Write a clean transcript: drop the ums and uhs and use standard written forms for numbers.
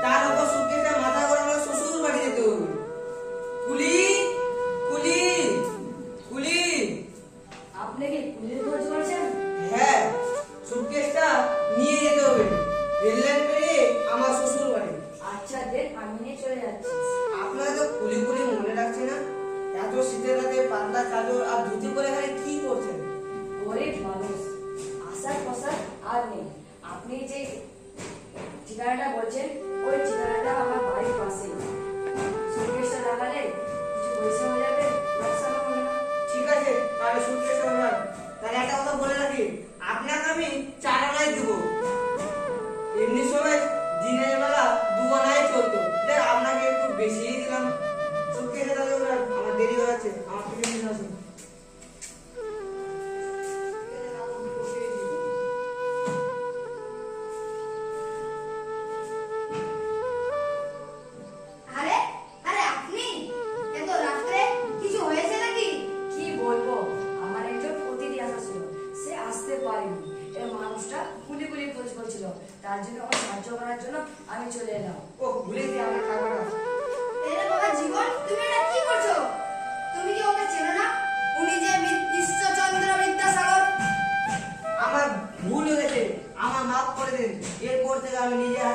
তার উপর সুটকেসে মাথা করে আমার শ্বশুর বাড়ি যেতে হবে। কুলি কুলি কুলি। আপনি কি পুলিশ খোঁজ করছেন? হ্যাঁ, সুটকেসটা নিয়ে যেতে হবে রেল লাইন পেরিয়ে আমার শ্বশুর বাড়ি। আচ্ছা দেন, আমি নিয়ে চলে যাচ্ছি। আপনারা তো কুলি কুলি মনে রাখছে না? এত শীতের রাতে পাতলা চাদর আর ধুতি পরে এখানে কি করছেন? গরিব মানুষ, আসার প্রসার আর নেই। আপনি যে ঠিকানাটা বলছেন ওই ঠিকানাটা আমার বাড়ির পাশে। সুটকেসটা লাগালে কিছু পয়সা হয়ে যাবে, লোকসানও হবে না। ঠিক আছে, তাহলে সুটকেসটা ওনার। তাহলে একটা কথা বলে রাখি, আপনাকে আমি 4 আনাই দেবো। এমনি সময় দিনের বেলা 2 আনাই চলতো, দেখ আপনাকে একটু বেশিই দিলাম। সুটকেসে তাহলে ওনার, আমার দেরি হয়ে যাচ্ছে, আমার টিফিন নিয়ে আসুন। আরে আরে আপনি এত রাত্রে কিছু হয়েছে নাকি? কি বলবো, আমার একজন অতিথি আসা ছিল, সে আসতে পারেনি। এই মানুষটা গুলি গুলি খোঁজ করছিল, তার জন্য আমার সাহায্য করার জন্য আমি চলে এলাম। ও ভুলে দিয়ে আমার খাবারটা। এরে বাবা জীবন, তুমি এটা কি করছো? তুমি কি ওকে চেনো না? উনি যে ঈশ্বরচন্দ্র বিদ্যাসাগর। আমার ভুল হয়ে গেছে, আমার মাফ করে দিন। এরপর থেকে আমি নিজে হাতে